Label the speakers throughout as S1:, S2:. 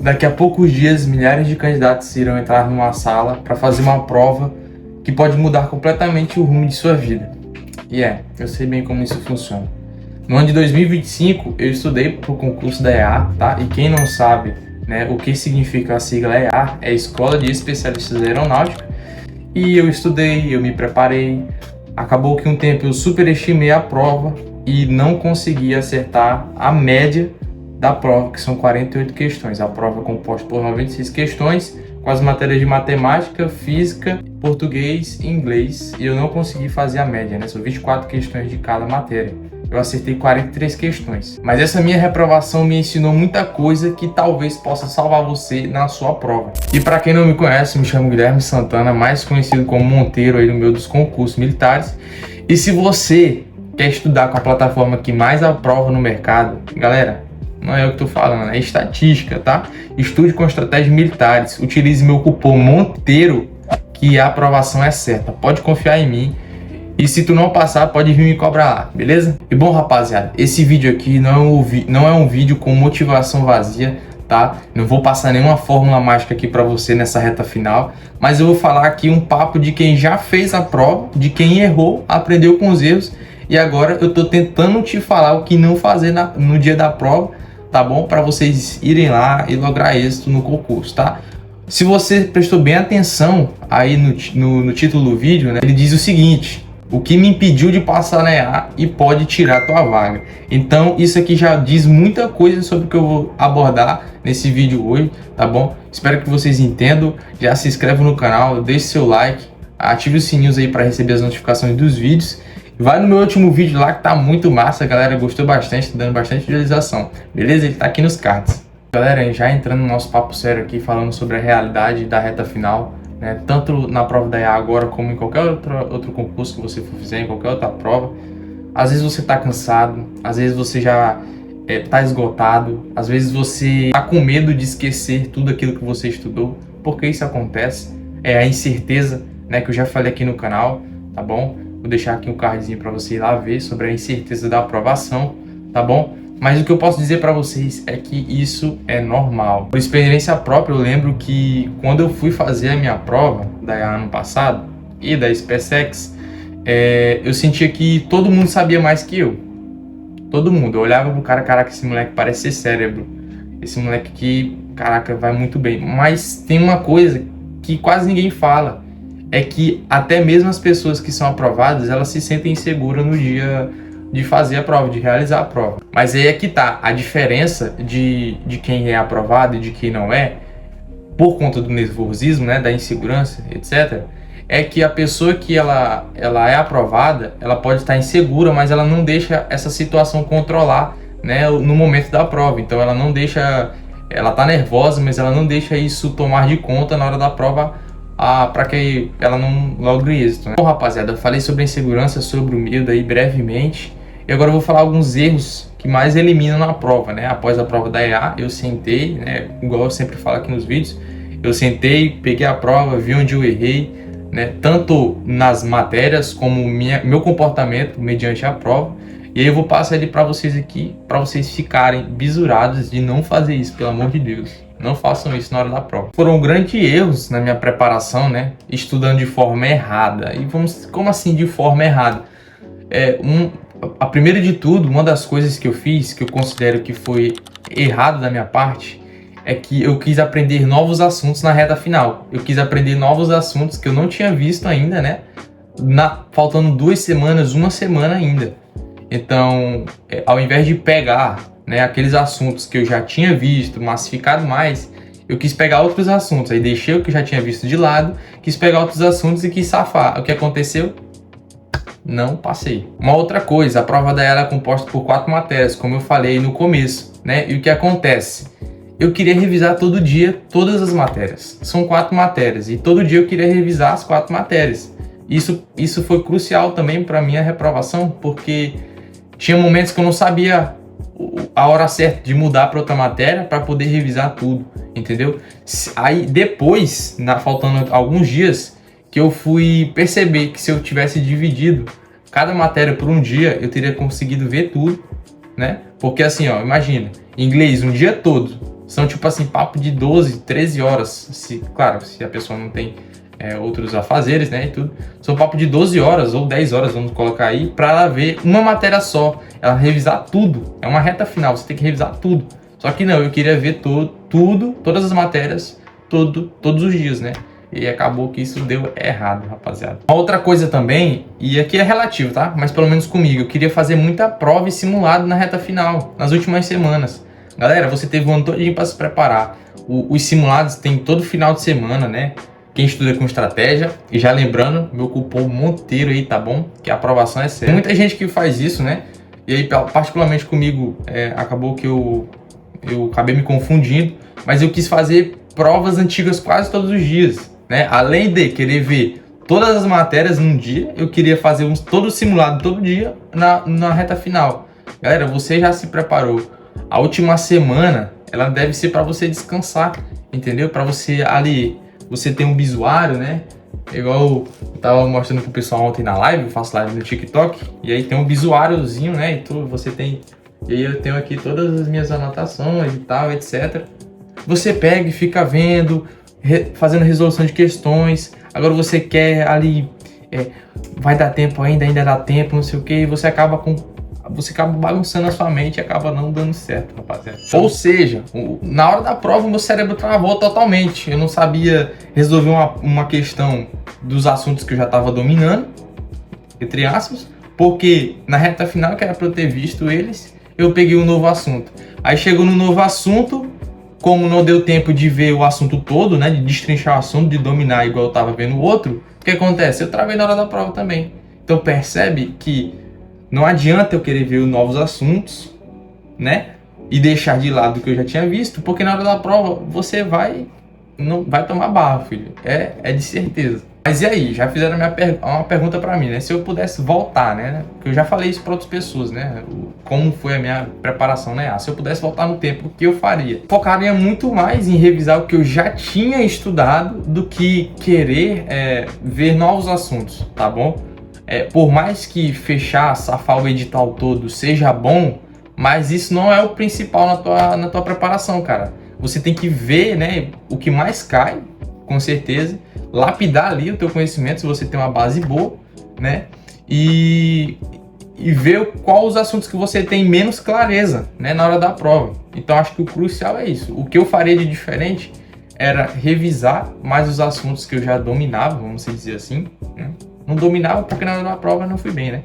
S1: Daqui a poucos dias, milhares de candidatos irão entrar numa sala para fazer uma prova que pode mudar completamente o rumo de sua vida. E eu sei bem como isso funciona. No ano de 2025, eu estudei para o concurso da EA, tá? E quem não sabe, né, o que significa a sigla EA, é Escola de Especialistas da Aeronáutica. E eu estudei, eu me preparei. Acabou que um tempo eu superestimei a prova e não consegui acertar a média da prova, que são 48 questões. A prova é composta por 96 questões, com as matérias de matemática, física, português e inglês. E eu não consegui fazer a média, né? São 24 questões de cada matéria. Eu acertei 43 questões. Mas essa minha reprovação me ensinou muita coisa que talvez possa salvar você na sua prova. E para quem não me conhece, me chamo Guilherme Santana, mais conhecido como Monteiro aí no meio dos concursos militares. E se você quer estudar com a plataforma que mais aprova no mercado, galera, não é eu que tô falando, é estatística, tá? Estude com estratégias militares, utilize meu cupom Monteiro, que a aprovação é certa. Pode confiar em mim. E se tu não passar, pode vir me cobrar lá, beleza? E bom, rapaziada, esse vídeo aqui não é um vídeo com motivação vazia, tá? Não vou passar nenhuma fórmula mágica aqui pra você nessa reta final, mas eu vou falar aqui um papo de quem já fez a prova, de quem errou, aprendeu com os erros, e agora eu tô tentando te falar o que não fazer no dia da prova, tá bom? Para vocês irem lá e lograr êxito no concurso, tá? Se você prestou bem atenção aí no título do vídeo, né? Ele diz o seguinte: o que me impediu de passar na EA e pode tirar a tua vaga. Então isso aqui já diz muita coisa sobre o que eu vou abordar nesse vídeo hoje, tá bom? Espero que vocês entendam. Já se inscreve no canal, deixe seu like, ative os sininhos aí para receber as notificações dos vídeos. Vai no meu último vídeo lá que tá muito massa, a galera gostou bastante, tá dando bastante visualização, beleza? Ele tá aqui nos cards. Galera, já entrando no nosso papo sério aqui, falando sobre a realidade da reta final, né? Tanto na prova da EA agora, como em qualquer outro concurso que você for fazer, em qualquer outra prova. Às vezes você tá cansado, às vezes você já tá esgotado, às vezes você tá com medo de esquecer tudo aquilo que você estudou. Por que isso acontece? É a incerteza, né, que eu já falei aqui no canal, tá bom? Vou deixar aqui um cardzinho para você ir lá ver sobre a incerteza da aprovação, tá bom? Mas o que eu posso dizer para vocês é que isso é normal. Por experiência própria, eu lembro que quando eu fui fazer a minha prova da ano passado e da SpaceX, eu sentia que todo mundo sabia mais que eu. Todo mundo. Eu olhava pro cara, caraca, esse moleque parece ser cérebro. Esse moleque aqui, caraca, vai muito bem. Mas tem uma coisa que quase ninguém fala. É que até mesmo as pessoas que são aprovadas, elas se sentem inseguras no dia de fazer a prova, de realizar a prova. Mas aí é que tá a diferença de quem é aprovado e de quem não é, por conta do nervosismo, né, da insegurança, etc. É que a pessoa que ela é aprovada, ela pode estar insegura, mas ela não deixa essa situação controlar, né, no momento da prova. Então ela não deixa, ela tá nervosa, mas ela não deixa isso tomar de conta na hora da prova, para que ela não logre êxito, né? Bom, rapaziada, eu falei sobre a insegurança, sobre o medo aí brevemente, e agora eu vou falar alguns erros que mais eliminam na prova, né? Após a prova da EA, eu sentei, né? Igual eu sempre falo aqui nos vídeos, eu sentei, peguei a prova, vi onde eu errei, né? Tanto nas matérias como meu comportamento mediante a prova. E aí eu vou passar ele para vocês aqui, para vocês ficarem bisurados de não fazer isso, pelo amor de Deus. Não façam isso na hora da prova. Foram grandes erros na minha preparação, né? Estudando de forma errada. E como assim de forma errada? A primeira de tudo, uma das coisas que eu fiz, que eu considero que foi errado da minha parte, é que eu quis aprender novos assuntos na reta final. Eu quis aprender novos assuntos que eu não tinha visto ainda, né? Faltando 2 semanas, 1 semana ainda. Então, ao invés de pegar, né, aqueles assuntos que eu já tinha visto, massificado mais, eu quis pegar outros assuntos. Aí deixei o que eu já tinha visto de lado, quis pegar outros assuntos e quis safar. O que aconteceu? Não passei. Uma outra coisa, a prova da EA é composta por 4 matérias, como eu falei no começo, né? E o que acontece? Eu queria revisar todo dia todas as matérias. São 4 matérias e todo dia eu queria revisar as 4 matérias. Isso foi crucial também para minha reprovação, porque tinha momentos que eu não sabia a hora certa de mudar para outra matéria para poder revisar tudo, entendeu? Aí depois, faltando alguns dias, que eu fui perceber que se eu tivesse dividido cada matéria por um dia, eu teria conseguido ver tudo, né? Porque assim, ó, imagina, inglês um dia todo, são tipo assim, papo de 12, 13 horas, claro, se a pessoa não tem outros afazeres, né, e tudo, são papo de 12 horas ou 10 horas, vamos colocar aí, para ela ver uma matéria só, ela revisar tudo, é uma reta final, você tem que revisar tudo. Só que não, eu queria ver tudo, todas as matérias, todos os dias, né? E acabou que isso deu errado, rapaziada. Uma outra coisa também, e aqui é relativo, tá? Mas pelo menos comigo, eu queria fazer muita prova e simulado na reta final, nas últimas semanas. Galera, você teve um ano todinho para se preparar. Os simulados tem todo final de semana, né? Quem estuda com estratégia, e já lembrando, meu cupom Monteiro aí, tá bom? Que a aprovação é séria. Tem muita gente que faz isso, né? E aí, particularmente comigo, acabou que eu acabei me confundindo, mas eu quis fazer provas antigas quase todos os dias, né? Além de querer ver todas as matérias num dia, eu queria fazer todo simulado todo dia na reta final. Galera, você já se preparou? A última semana, ela deve ser para você descansar, entendeu? Para você ali, você tem um bisuário, né? Igual eu tava mostrando pro pessoal ontem na live, eu faço live no TikTok, e aí tem um bisuáriozinho, né? E tudo, você tem... E aí eu tenho aqui todas as minhas anotações e tal, etc. Você pega e fica vendo, fazendo resolução de questões. Agora você quer ali, vai dar tempo ainda dá tempo, não sei o que. E você acaba bagunçando a sua mente e acaba não dando certo, rapaziada. Ou seja, na hora da prova o meu cérebro travou totalmente. Eu não sabia resolver uma questão dos assuntos que eu já estava dominando, entre aspas, porque na reta final, que era para eu ter visto eles, eu peguei um novo assunto. Aí chegou no novo assunto, como não deu tempo de ver o assunto todo, né, de destrinchar o assunto, de dominar igual eu tava vendo o outro, o que acontece? Eu travei na hora da prova também. Então percebe que não adianta eu querer ver novos assuntos, né, e deixar de lado o que eu já tinha visto, porque na hora da prova você não vai tomar barra, filho. É de certeza. Mas e aí, já fizeram uma pergunta pra mim, né? Se eu pudesse voltar, né? Porque eu já falei isso pra outras pessoas, né? Como foi a minha preparação, né? Se eu pudesse voltar no tempo, o que eu faria? Focaria muito mais em revisar o que eu já tinha estudado do que querer ver novos assuntos, tá bom? Por mais que safar o edital todo seja bom, mas isso não é o principal na tua preparação, cara. Você tem que ver, né, o que mais cai, com certeza, lapidar ali o teu conhecimento, se você tem uma base boa, né, e ver quais os assuntos que você tem menos clareza, né, na hora da prova. Então acho que o crucial é isso. O que eu faria de diferente era revisar mais os assuntos que eu já dominava, vamos dizer assim, né? Não dominava porque na hora da prova eu não fui bem, né?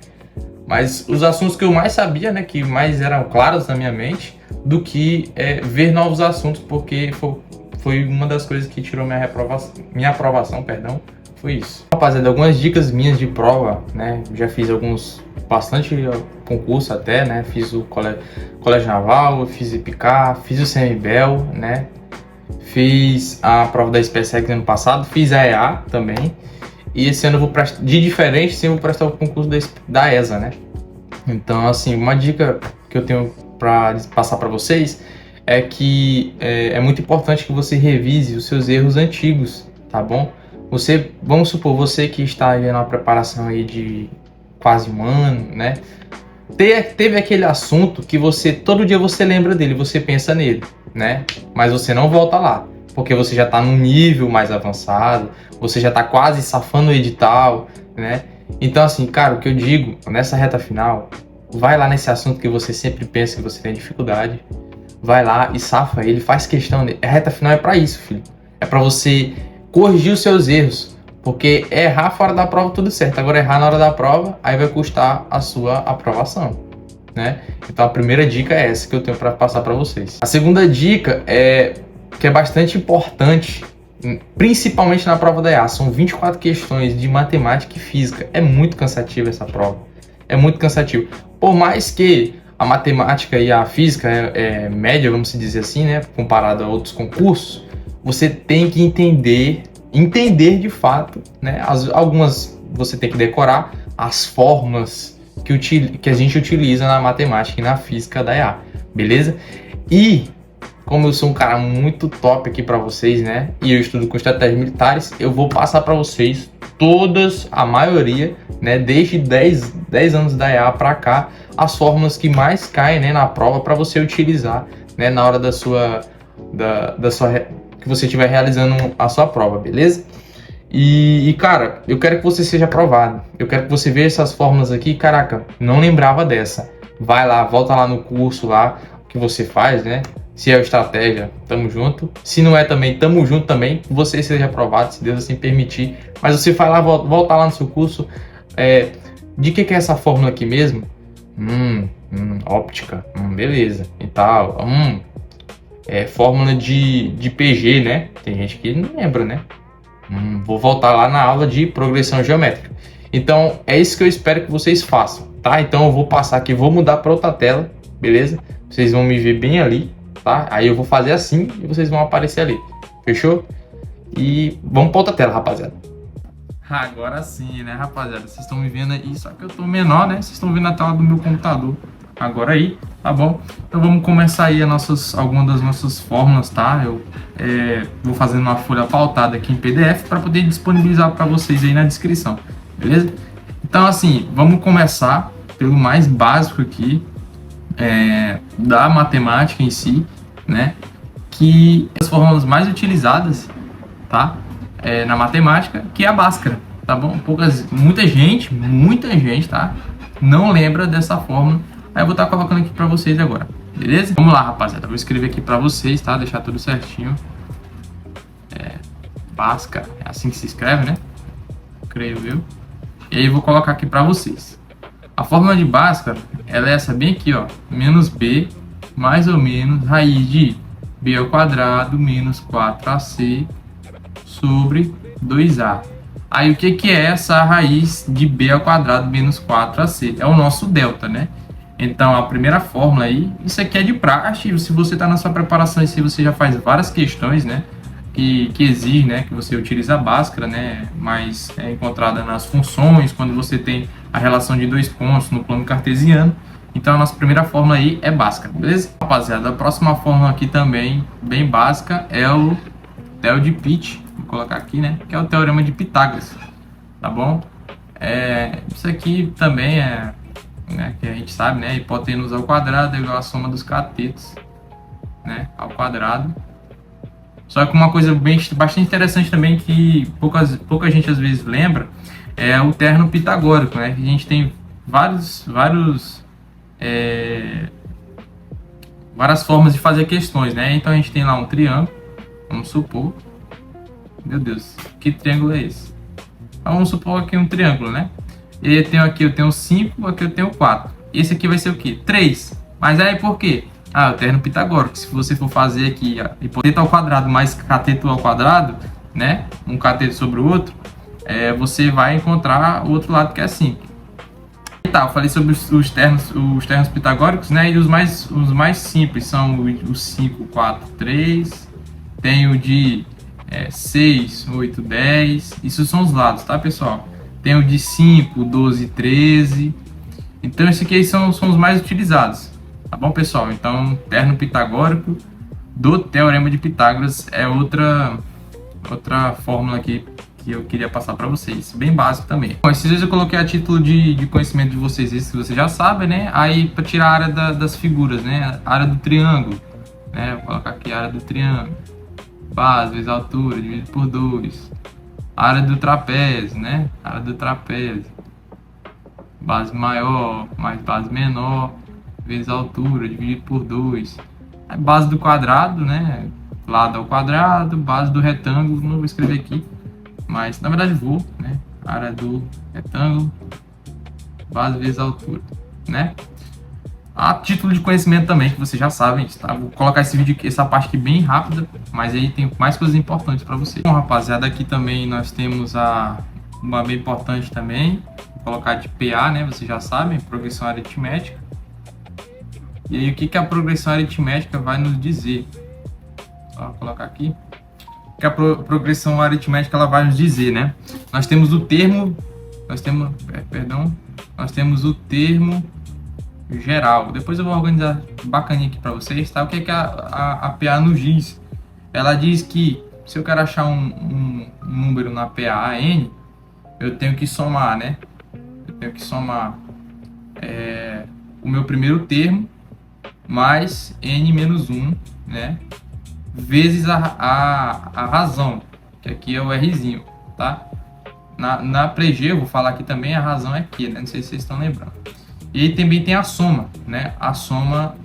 S1: Mas os assuntos que eu mais sabia, né, que mais eram claros na minha mente, do que ver novos assuntos, porque foi uma das coisas que tirou minha aprovação, perdão, foi isso. Rapaziada, algumas dicas minhas de prova, né, já fiz bastante concurso até, né, fiz o Colégio Naval, fiz IPCAR, fiz o CMBel, né, fiz a prova da SpaceX ano passado, fiz a EA também. E esse ano eu vou prestar, de diferente, sim, eu vou prestar o concurso da ESA, né? Então, assim, uma dica que eu tenho para passar para vocês é que é muito importante que você revise os seus erros antigos, tá bom? Vamos supor, você que está aí numa preparação aí de quase um ano, né? Teve aquele assunto que todo dia você lembra dele, você pensa nele, né? Mas você não volta lá, porque você já está num nível mais avançado, você já está quase safando o edital, né? Então, assim, cara, o que eu digo, nessa reta final, vai lá nesse assunto que você sempre pensa que você tem dificuldade, vai lá e safa ele, faz questão dele. A reta final é para isso, filho. É para você corrigir os seus erros, porque errar fora da prova tudo certo, agora errar na hora da prova, aí vai custar a sua aprovação, né? Então a primeira dica é essa que eu tenho para passar para vocês. A segunda dica que é bastante importante, principalmente na prova da EA, são 24 questões de matemática e física. É muito cansativo essa prova, é muito cansativo. Por mais que a matemática e a física é média, vamos dizer assim, né, comparado a outros concursos, você tem que entender de fato, né, algumas você tem que decorar as fórmulas que a gente utiliza na matemática e na física da EA, beleza? E como eu sou um cara muito top aqui para vocês, né, e eu estudo com estratégias militares, eu vou passar para vocês a maioria, né, desde 10 anos da EA para cá, as fórmulas que mais caem, né, na prova para você utilizar, né, na hora da sua que você estiver realizando a sua prova, beleza? Cara, eu quero que você seja aprovado. Eu quero que você veja essas fórmulas aqui. Caraca, não lembrava dessa. Vai lá, volta lá no curso lá que você faz, né? Se é estratégia, tamo junto. Se não é também, tamo junto também. Que você seja aprovado, se Deus assim permitir. Mas você vai lá, volta lá no seu curso. De que é essa fórmula aqui mesmo? Óptica. Beleza. E tal. Fórmula de PG, né? Tem gente que não lembra, né? Vou voltar lá na aula de progressão geométrica. Então, é isso que eu espero que vocês façam, tá? Então, eu vou passar aqui, vou mudar para outra tela, beleza? Vocês vão me ver bem ali, tá? Aí eu vou fazer assim e vocês vão aparecer ali, fechou? E vamos para outra tela, rapaziada. Agora sim, né, rapaziada? Vocês estão me vendo aí, só que eu tô menor, né? Vocês estão vendo a tela do meu computador agora aí, tá bom? Então vamos começar aí algumas das nossas fórmulas, tá? Eu vou fazendo uma folha pautada aqui em PDF para poder disponibilizar para vocês aí na descrição, beleza? Então assim, vamos começar pelo mais básico aqui da matemática em si, né? Que as fórmulas mais utilizadas, tá? Na matemática, que é a Bhaskara, tá bom? Muita gente, tá? Não lembra dessa fórmula. Aí eu vou estar colocando aqui para vocês agora, beleza? Vamos lá, rapaziada. Eu vou escrever aqui para vocês, tá? Deixar tudo certinho. Bhaskara, é assim que se escreve, né? Creio eu. E aí eu vou colocar aqui para vocês. A fórmula de Bhaskara, ela é essa bem aqui, ó. Menos b, mais ou menos, raiz de b ao quadrado menos 4ac sobre 2a. Aí o que é essa raiz de b ao quadrado menos 4ac? É o nosso delta, né? Então a primeira fórmula aí, isso aqui é de praxe. Se você está na sua preparação e se você já faz várias questões, né? Que exige, né, que você utilize a Bhaskara, né? Mas é encontrada nas funções, quando você tem a relação de dois pontos no plano cartesiano. Então a nossa primeira fórmula aí é Bhaskara, beleza? Rapaziada, a próxima fórmula aqui também, bem básica, é o Theo de Pitt. Vou colocar aqui, né? Que é o Teorema de Pitágoras, tá bom? Isso aqui também né, que a gente sabe, né? Hipotenusa ao quadrado é igual à soma dos catetos, né? Ao quadrado. Só que uma coisa bastante interessante também que pouca gente às vezes lembra é o terno pitagórico, né? Que a gente tem várias formas de fazer questões, né? Então a gente tem lá um triângulo, vamos supor. Meu Deus, que triângulo é esse? Então, vamos supor aqui um triângulo, né? E aqui eu tenho 5, aqui eu tenho 4. Esse aqui vai ser o quê? 3. Mas aí por quê? O terno pitagórico. Se você for fazer aqui hipoteto ao quadrado mais cateto ao quadrado, né? Um cateto sobre o outro, você vai encontrar o outro lado que é 5. Eu falei sobre os ternos pitagóricos, né? E os mais simples são os 5, 4, 3. Tem o de 6, 8, 10. Isso são os lados, tá, pessoal? Tem o de 5, 12, 13. Então, esses aqui são os mais utilizados. Tá bom, pessoal? Então, terno pitagórico do Teorema de Pitágoras é outra fórmula aqui que eu queria passar para vocês. Bem básico também. Bom, esses dias eu coloquei a título de conhecimento de vocês, isso que vocês já sabem, né? Aí, para tirar a área das figuras, né? A área do triângulo, né? Vou colocar aqui a área do triângulo. Base vezes altura, dividido por 2. Área do trapézio, né? Área do trapézio. Base maior mais base menor, vezes altura, dividido por 2. A base do quadrado, né? Lado ao quadrado, base do retângulo, não vou escrever aqui. Mas, na verdade, vou, né? Área do retângulo, base vezes altura, né? A título de conhecimento também, que vocês já sabem, tá? Vou colocar essa parte aqui bem rápida, mas aí tem mais coisas importantes para vocês. Bom, rapaziada, aqui também nós temos uma bem importante também, vou colocar de PA, né? Vocês já sabem, progressão aritmética. E aí, o que a progressão aritmética vai nos dizer? Só colocar aqui. O que a progressão aritmética ela vai nos dizer, né? Nós temos o termo, nós temos o termo geral. Depois eu vou organizar bacaninha aqui para vocês, tá? O que a PA nos diz? Ela diz que se eu quero achar um número na PA n, eu tenho que somar, né? Eu tenho que somar o meu primeiro termo mais n menos 1, né? vezes a razão, que aqui é o Rzinho, tá? Na PG, eu vou falar aqui também, a razão é Q, né? Não sei se vocês estão lembrando. E aí também tem a soma, né? A soma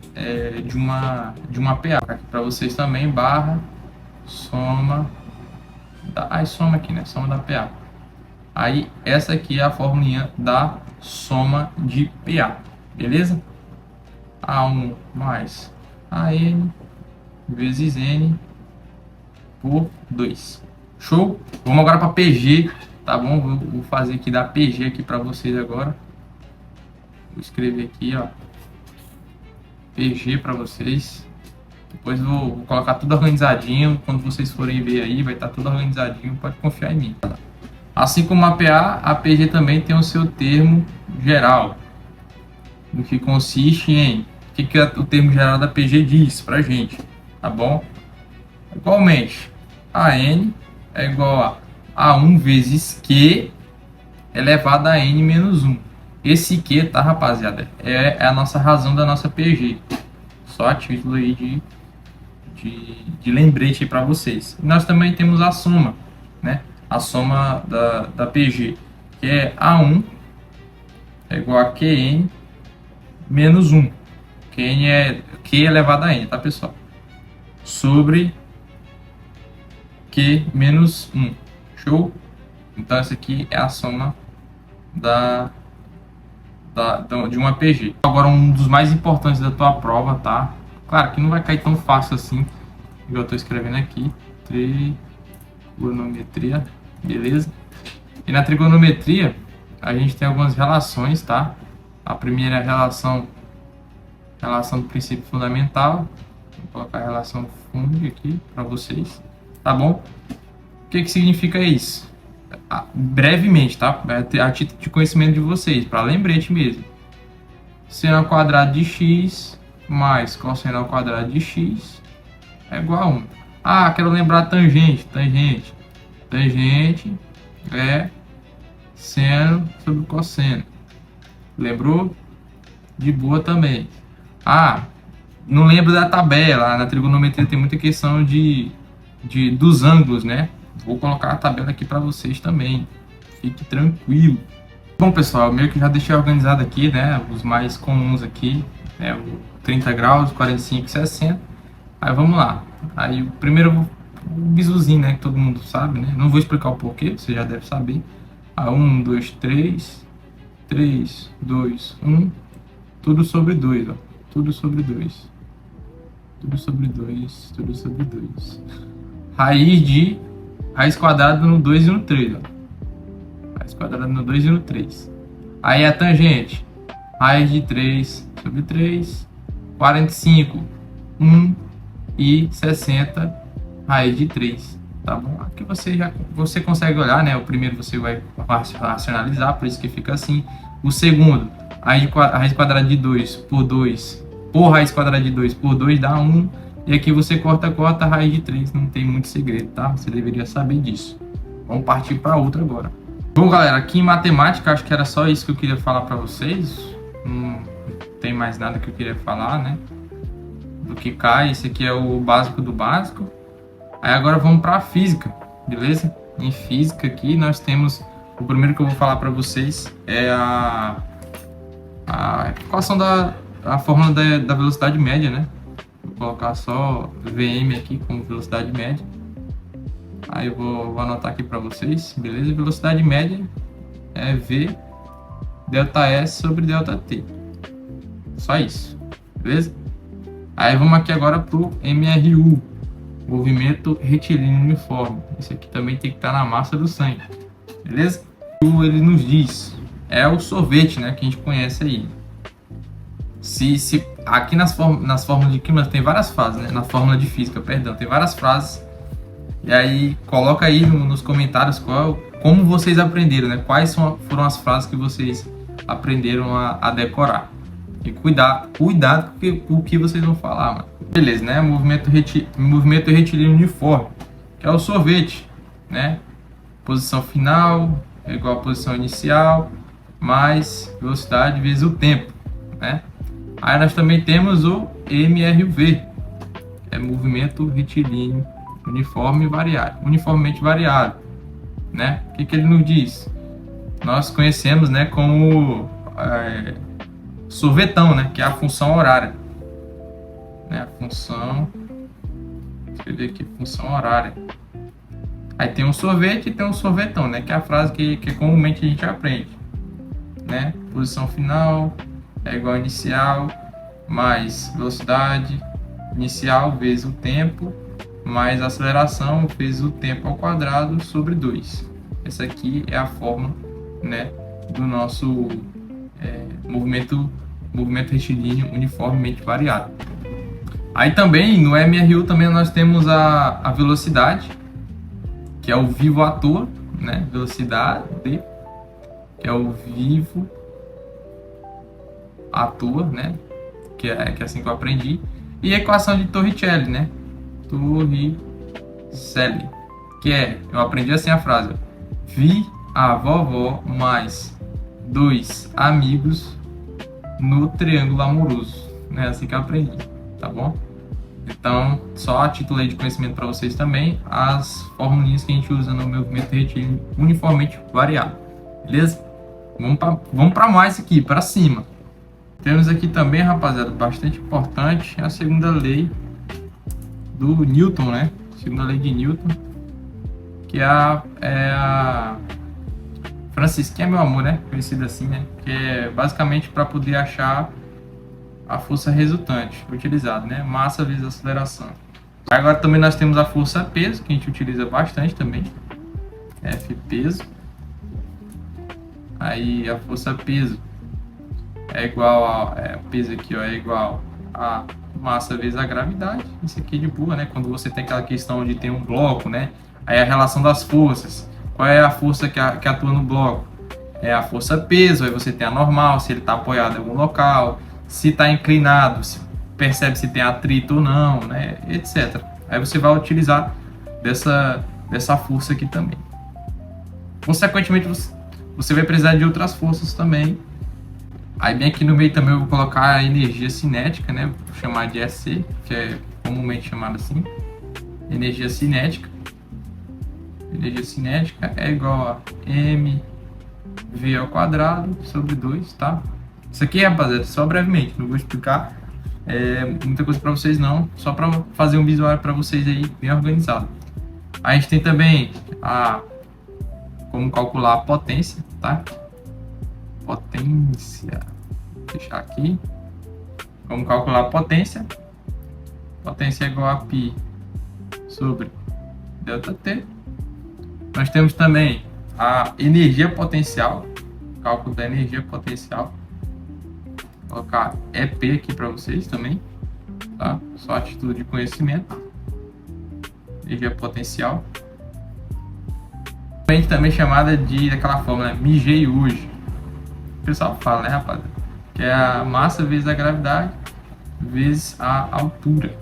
S1: de uma PA. Aqui para vocês também, barra soma soma aqui, né? Soma da PA. Aí essa aqui é a formulinha da soma de PA, beleza? A1 mais AN vezes N por 2. Show? Vamos agora para PG, tá bom? Vou fazer aqui da PG aqui para vocês agora. Vou escrever aqui, ó, PG para vocês. Depois vou colocar tudo organizadinho. Quando vocês forem ver aí, vai estar tudo organizadinho. Pode confiar em mim. Assim como a PA, a PG também tem o seu termo geral, no que consiste em o que o termo geral da PG diz pra gente, tá bom? Igualmente, a N é igual a 1 vezes Q elevado a N menos 1. Esse Q, tá, rapaziada, é a nossa razão da nossa PG. Só a título aí de lembrete para vocês. E nós também temos a soma, né? A soma da PG, que é A1 é igual a QN menos 1. QN é Q elevado a N, tá, pessoal? Sobre Q menos 1. Show? Então essa aqui é a soma de uma PG. Agora um dos mais importantes da tua prova, tá? Claro que não vai cair tão fácil assim, eu estou escrevendo aqui, trigonometria, beleza? E na trigonometria a gente tem algumas relações, tá? A primeira é a relação do princípio fundamental. Vou colocar a relação fund aqui para vocês, tá bom? O que significa isso? Brevemente, tá? A título de conhecimento de vocês, para lembrete mesmo. Seno ao quadrado de x mais cosseno ao quadrado de x é igual a 1. Ah, quero lembrar tangente. Tangente é seno sobre cosseno. Lembrou? De boa também. Ah, não lembro da tabela. Na trigonometria tem muita questão dos ângulos, né? Vou colocar a tabela aqui para vocês também. Fique tranquilo. Bom, pessoal, meio que já deixei organizado aqui, né? Os mais comuns aqui, né? O 30 graus, 45, 60. Aí vamos lá. Aí o primeiro o bisuzinho, né? Que todo mundo sabe, né? Não vou explicar o porquê, você já deve saber. 1, 2, 3. 3, 2, 1. Tudo sobre 2, ó. Tudo sobre 2. Tudo sobre 2. Tudo sobre 2. Raiz quadrada no 2 e no 3, ó. Raiz quadrada no 2 e no 3. Aí a tangente. Raiz de 3 sobre 3. 45, 1 e 60, raiz de 3. Tá bom? Aqui você consegue olhar, né? O primeiro você vai racionalizar, por isso que fica assim. O segundo, raiz quadrada de 2 por 2, por raiz quadrada de 2 por 2 dá 1. E aqui você corta, raiz de 3. Não tem muito segredo, tá? Você deveria saber disso. Vamos partir para outra agora. Bom, galera, aqui em matemática, acho que era só isso que eu queria falar para vocês. Não tem mais nada que eu queria falar, né? Do que cai. Esse aqui é o básico do básico. Aí agora vamos para a física, beleza? Em física aqui nós temos... O primeiro que eu vou falar para vocês é a equação da fórmula da velocidade média, né? Vou colocar só Vm aqui como velocidade média. Aí eu vou anotar aqui para vocês, beleza? Velocidade média é V delta S sobre delta T. Só isso, beleza? Aí vamos aqui agora pro MRU, movimento retilíneo uniforme. Esse aqui também tem que estar na massa do sangue, beleza? Ele nos diz, é o sorvete, né, que a gente conhece aí. Aqui nas fórmulas de química tem várias frases, né? Na fórmula de física, perdão, tem várias frases. E aí coloca aí nos comentários como vocês aprenderam, né? Quais foram as frases que vocês aprenderam a decorar. E cuidado com o que vocês vão falar, mano. Beleza, né? Movimento retilíneo uniforme, que é o sorvete, né? Posição final é igual a posição inicial, mais velocidade vezes o tempo, né? Aí nós também temos o MRV, é movimento retilíneo uniformemente variado, né? O que ele nos diz? Nós conhecemos, né, como sorvetão, né, que é a função horária, né? A função, escrever aqui, função horária. Aí tem um sorvete e tem um sorvetão, né, que é a frase que comumente a gente aprende, né? Posição final é igual a inicial mais velocidade inicial vezes o tempo mais aceleração vezes o tempo ao quadrado sobre 2. Essa aqui é a fórmula, né, do nosso movimento retilíneo uniformemente variado. Aí também no MRU também nós temos a velocidade, que é o vivo à toa, né? Velocidade, que é o vivo à toa, né? Que é assim que eu aprendi. E a equação de Torricelli, né? Torricelli, que é, eu aprendi assim a frase: vi a vovó mais 2 amigos no triângulo amoroso, né? Assim que eu aprendi, tá bom? Então, só a título aí de conhecimento para vocês também, as formulinhas que a gente usa no movimento retilíneo uniformemente variado, beleza? Vamos para mais aqui, para cima. Temos aqui também, rapaziada, bastante importante, a segunda lei do Newton, né? Segunda lei de Newton, que é a Francisquinha, meu amor, né? Conhecida assim, né? Que é basicamente para poder achar a força resultante utilizada, né? Massa vezes aceleração. Agora também nós temos a força peso, que a gente utiliza bastante também. F peso. Aí a força peso é igual a peso aqui, ó, é igual a massa vezes a gravidade. Isso aqui é de boa, né? Quando você tem aquela questão de ter um bloco, né? Aí a relação das forças. Qual é a força que atua no bloco? É a força peso. Aí você tem a normal, se ele está apoiado em algum local, se está inclinado, se percebe se tem atrito ou não, né? Etc. Aí você vai utilizar dessa força aqui também. Consequentemente, você vai precisar de outras forças também. Aí bem aqui no meio também eu vou colocar a energia cinética, né? Vou chamar de EC, que é comumente chamada assim. Energia cinética. Energia cinética é igual a mv ao quadrado sobre 2, tá? Isso aqui, rapaziada, só brevemente, não vou explicar muita coisa para vocês não, só para fazer um visual para vocês aí bem organizado. A gente tem também como calcular a potência, tá? Potência, vou deixar aqui. Vamos calcular a potência. Potência é igual a π sobre ΔT. Nós temos também a energia potencial, cálculo da energia potencial. Vou colocar EP aqui para vocês também, tá? Só a título de conhecimento. Energia potencial. Também chamada daquela fórmula, né? Mijei hoje. O pessoal fala, né, rapaziada? Que é a massa vezes a gravidade vezes a altura.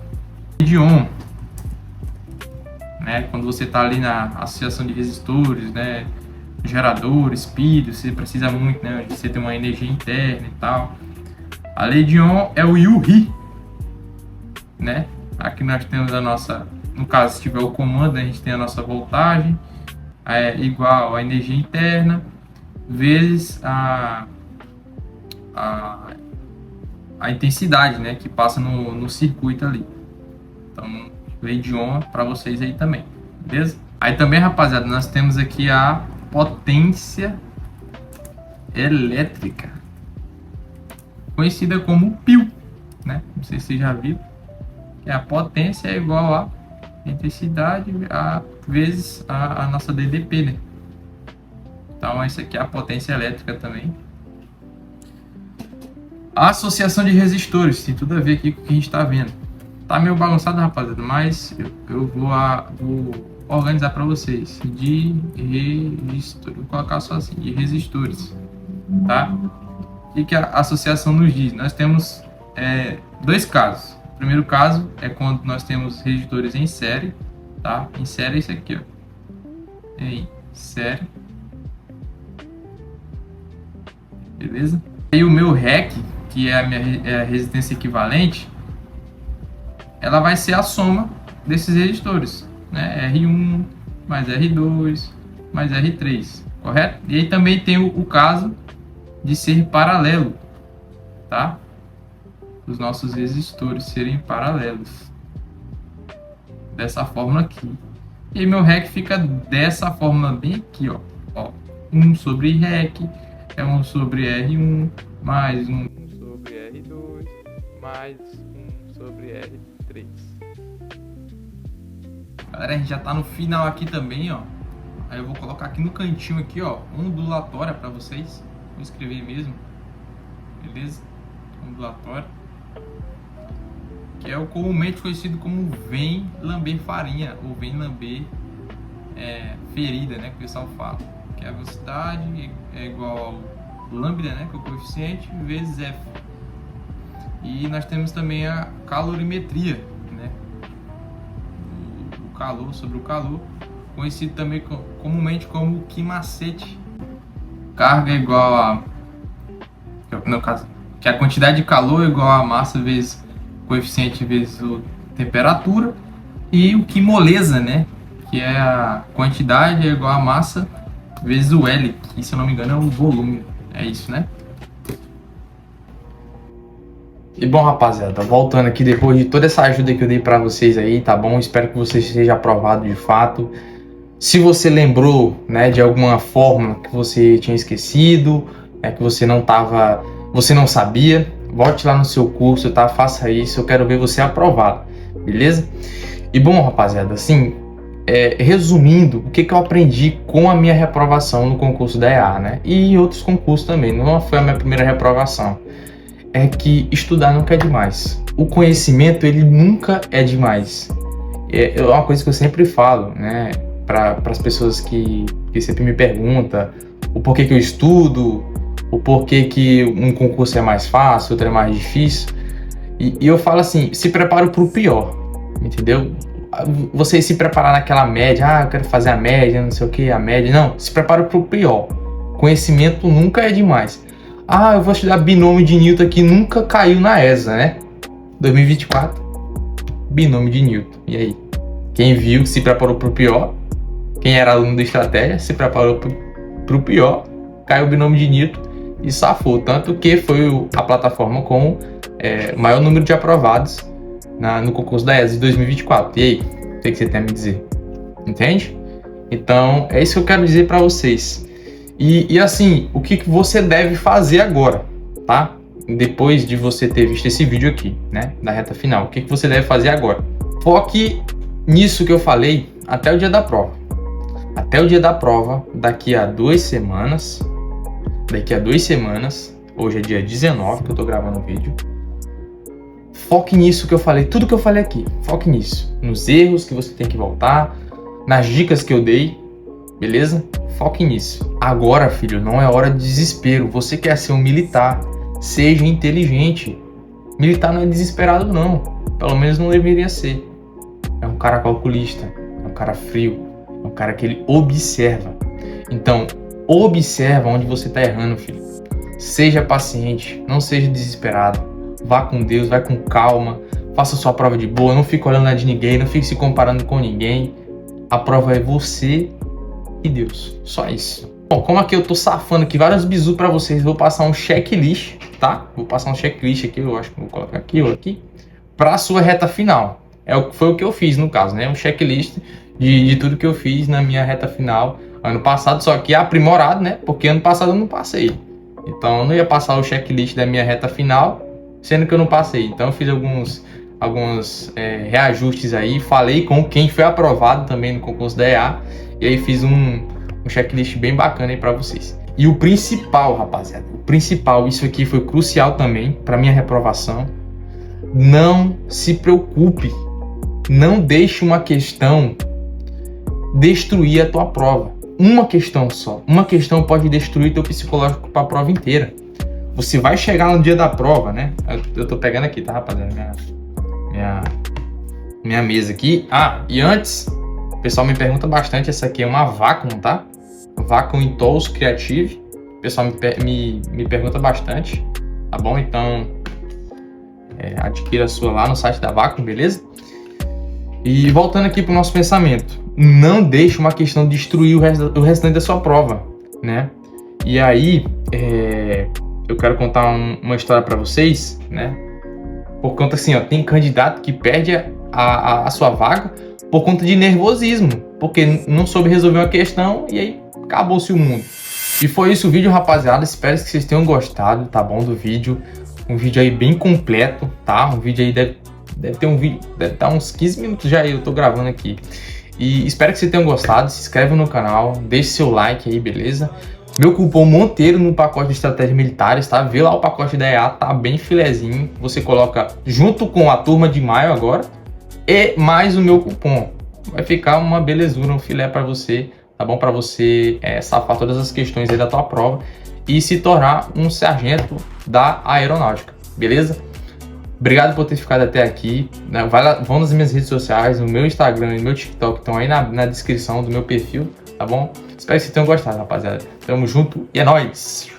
S1: De Ohm, né? Quando você está ali na associação de resistores, né? Geradores, pilhas, você precisa muito, né? De você ter uma energia interna e tal. A lei de Ohm é o Yu-Ri, né? Aqui nós temos a nossa, no caso, se tiver o comando, a gente tem a nossa voltagem, igual a energia interna vezes a intensidade, né, que passa no circuito ali. Então, lei de Ohm para vocês aí também, beleza? Aí também, rapaziada, nós temos aqui a potência elétrica, conhecida como π, né? Não sei se vocês já viram. Que a potência é igual a intensidade vezes a nossa DDP, né? Então, essa aqui é a potência elétrica também. A associação de resistores tem tudo a ver aqui com o que a gente está vendo. Tá meio bagunçado, rapaziada, mas eu vou organizar para vocês. De resistores, vou colocar só assim, de resistores, tá? O que a associação nos diz? Nós temos dois casos. O primeiro caso é quando nós temos resistores em série, tá? Em série é isso aqui, ó. Em série. Beleza? E o meu REC, que é a minha resistência equivalente, ela vai ser a soma desses resistores, né? R1 mais R2 mais R3, correto? E aí também tem o caso de ser paralelo, tá? Os nossos resistores serem paralelos, dessa fórmula aqui. E aí meu REC fica dessa fórmula bem aqui, ó. 1 sobre REC é 1 sobre R1 mais 1 sobre R2 mais 1 sobre R3. Galera, a gente já tá no final aqui também, ó. Aí eu vou colocar aqui no cantinho aqui, ó, ondulatória para vocês. Vou escrever mesmo, beleza? Ondulatória, que é o comumente conhecido como vem lamber farinha ou vem lamber ferida, né? Que o pessoal fala. Que a velocidade é igual ao lambda, né? Que é o coeficiente vezes F. E nós temos também a calorimetria, né? O calor sobre o calor, conhecido também comumente como quimacete. Carga é igual a, no caso, que a quantidade de calor é igual a massa vezes coeficiente vezes a temperatura. E o quimolesa, né? Que é a quantidade é igual a massa vezes o L, que se eu não me engano é o volume. É isso, né? E bom, rapaziada, voltando aqui depois de toda essa ajuda que eu dei pra vocês aí, tá bom? Espero que você seja aprovado de fato. Se você lembrou, né, de alguma fórmula que você tinha esquecido, que você não sabia, volte lá no seu curso, tá? Faça isso, eu quero ver você aprovado, beleza? E bom, rapaziada, assim, resumindo, o que eu aprendi com a minha reprovação no concurso da EA, né? E em outros concursos também, não foi a minha primeira reprovação. É que estudar nunca é demais. O conhecimento, ele nunca é demais. É uma coisa que eu sempre falo, né? Para as pessoas que sempre me perguntam o porquê que eu estudo, o porquê que um concurso é mais fácil, outro é mais difícil. E eu falo assim, se prepara para o pior, entendeu? Você se preparar naquela média, eu quero fazer a média, não sei o que, a média. Não, se prepara para o pior. Conhecimento nunca é demais. Eu vou estudar binômio de Newton que nunca caiu na ESA, né? 2024, binômio de Newton. E aí? Quem viu se preparou para o pior? Quem era aluno da estratégia se preparou para o pior, caiu o binômio de Newton e safou. Tanto que foi a plataforma com o maior número de aprovados no concurso da ESA de 2024. E aí? O que você tem a me dizer? Entende? Então, é isso que eu quero dizer para vocês. E assim, o que você deve fazer agora, tá? Depois de você ter visto esse vídeo aqui, né? Da reta final. O que você deve fazer agora? Foque nisso que eu falei até o dia da prova. Até o dia da prova, daqui a 2 semanas. Hoje é dia 19 que eu tô gravando o vídeo. Foque nisso que eu falei, tudo que eu falei aqui. Foque nisso. Nos erros que você tem que voltar, nas dicas que eu dei, beleza? Foque nisso. Agora, filho, não é hora de desespero. Você quer ser um militar, seja inteligente. Militar não é desesperado, não. Pelo menos não deveria ser. É um cara calculista, é um cara frio, é um cara que ele observa. Então, observa onde você está errando, filho. Seja paciente, não seja desesperado. Vá com Deus, vai com calma. Faça sua prova de boa, não fique olhando a de ninguém, não fique se comparando com ninguém. A prova é você e Deus, só isso. Bom, como aqui eu tô safando aqui vários bizus para vocês, vou passar um checklist, tá? Vou passar um checklist aqui, eu acho que vou colocar aqui ou aqui, para sua reta final. Foi o que eu fiz no caso, né? Um checklist de tudo que eu fiz na minha reta final ano passado, só que aprimorado, né? Porque ano passado eu não passei. Então eu não ia passar o checklist da minha reta final, sendo que eu não passei. Então eu fiz alguns reajustes aí, falei com quem foi aprovado também no concurso da EA, e aí fiz um checklist bem bacana aí para vocês. E o principal, rapaziada, isso aqui foi crucial também para minha reprovação. Não se preocupe, não deixe uma questão destruir a tua prova. Uma questão só, uma questão pode destruir teu psicológico para a prova inteira. Você vai chegar no dia da prova, né? Eu tô pegando aqui, tá, rapaziada? Minha mesa aqui. E antes, o pessoal me pergunta bastante, essa aqui é uma Wacom, tá? Wacom Intols Creative. O pessoal me pergunta bastante, tá bom? Então, Adquira a sua lá no site da Vacum, beleza? E voltando aqui para o nosso pensamento, não deixe uma questão destruir o restante da sua prova, né? E aí, eu quero contar uma história para vocês, né? Por conta assim, tem candidato que perde a sua vaga por conta de nervosismo, porque não soube resolver uma questão e aí acabou-se o mundo. E foi isso o vídeo, rapaziada. Espero que vocês tenham gostado, tá bom, do vídeo. Um vídeo aí bem completo, tá? Um vídeo aí deve ter um vídeo, deve estar uns 15 minutos já aí, eu tô gravando aqui. E espero que vocês tenham gostado. Se inscreve no canal, deixe seu like aí, beleza? Meu cupom Monteiro no pacote de estratégias militares, tá? Vê lá o pacote da EA, tá bem filezinho. Você coloca junto com a turma de maio agora e mais o meu cupom. Vai ficar uma belezura, um filé para você, tá bom? Para você safar todas as questões aí da tua prova e se tornar um sargento da aeronáutica, beleza? Obrigado por ter ficado até aqui, né? Vão nas minhas redes sociais, no meu Instagram e no meu TikTok, estão aí na descrição do meu perfil, tá bom? Espero que vocês tenham gostado, rapaziada. Tamo junto e é nóis!